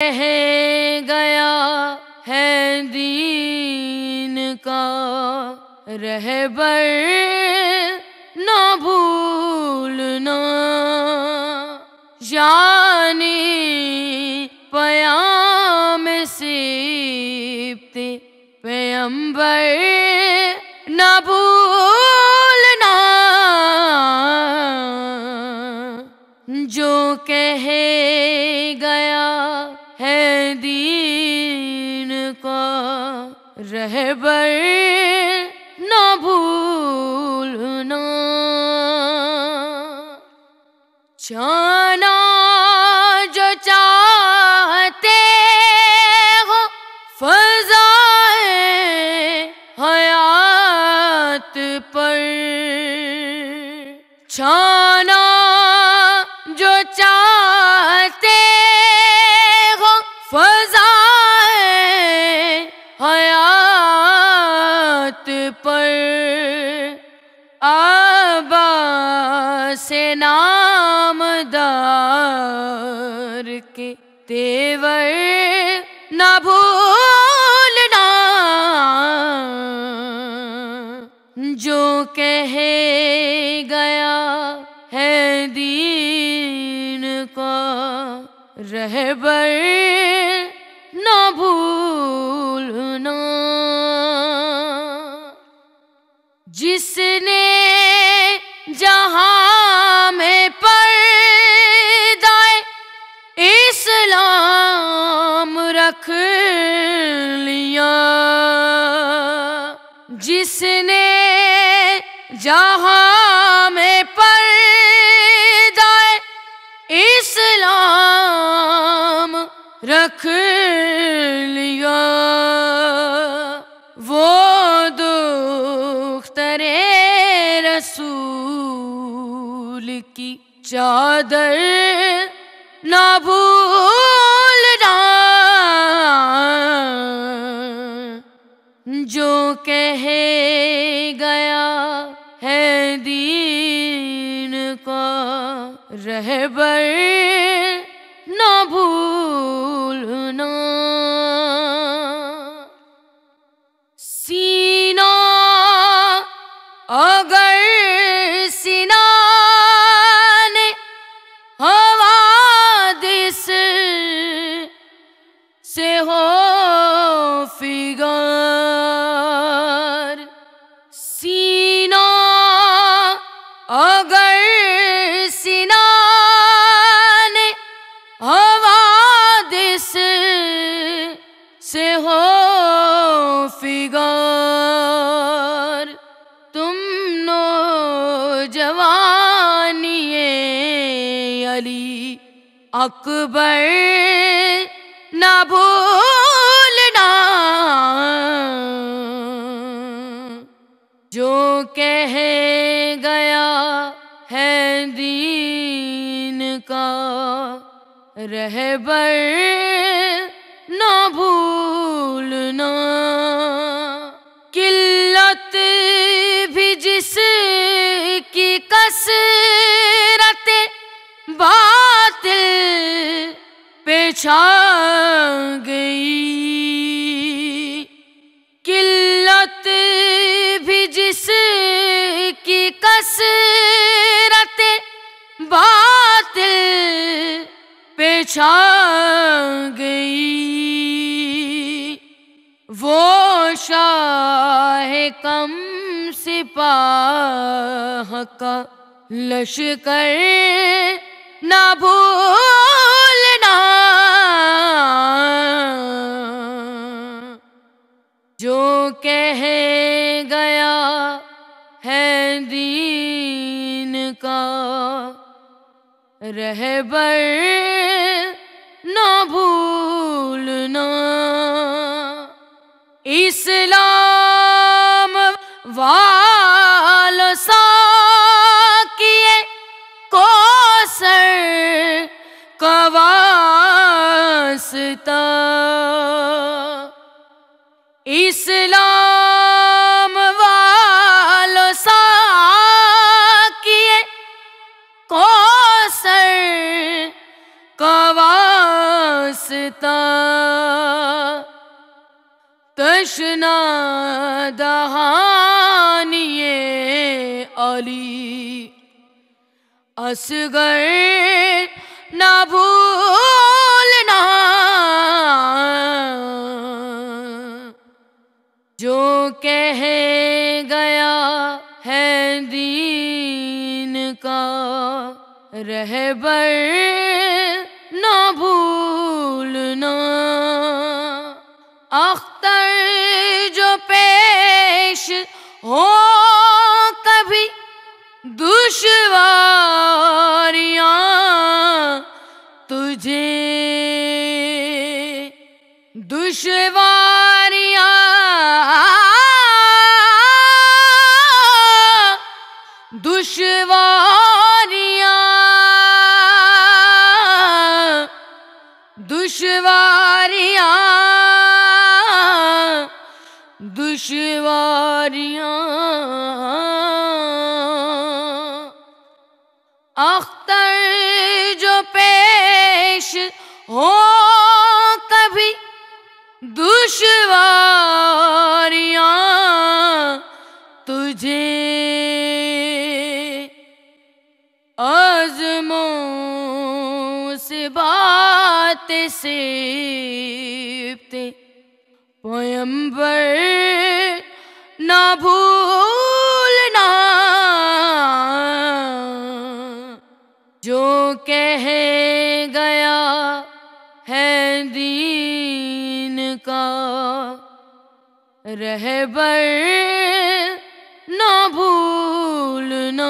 ہے گیا ہے دین کا رہبر نہ بھولنا، یعنی پیام سبط پیغمبر نہ بھولنا، جو کہے گیا ہے دین کا رہبر نہ بھولنا، جانا جو چاہتے ہو فضائے حیات پر، جانا جو چاہتے ہو فضائے حیات پر، عباس نامدار کے تیور نہ بھولنا، جو کہے گیا ہے دین کا رہبر نہ بھولنا، جس نے جہاں میں پردہ اسلام رکھ لیا، جس نے جہاں میں پردہ اسلام رکھ لیا، وہ دختر رسول کی چادر نہ بھولنا، جو کہے گیا ہے دین کا رہبر نہ بھولنا، سینہ اگر سینہ نے حوادث سے ہو فگار، سینہ اگر سینہ نے حوادث سے ہو فگار، تم نوجوانی علی اکبر نہ بھولنا، جو کہے گیا ہے دین کا رہبر نہ بھولنا، قلت بھی جس کی کثرت باطل پہ چھا گئی، قلت بھی جس کی کثرت باطل پہ چھا گئی، وہ شاہ کم سپاہ کا لشکر نہ بھولنا، جو کہے گیا ہے دین کا رہبر نہ بھولنا، اسلام والوں ساقیے کوثر کا واسطہ، اسلام والوں ساقیے کوثر کا واسطہ، واسطہ تشنا دہانی علی اصغر نہ بھولنا جو کہہ گیا ہے دین کا رہبر نہ بھولنا اختر جو پیش ہو کبھی دشواریاں تجھے دشواریاں دشواریاں دشواریاں دشواریاں اختر جو پیش ہو کبھی دشواریاں تجھے عزموں سے بات سیبتے پیمبر نہ بھولنا جو کہہ گیا ہے دین کا رہبر نہ بھولنا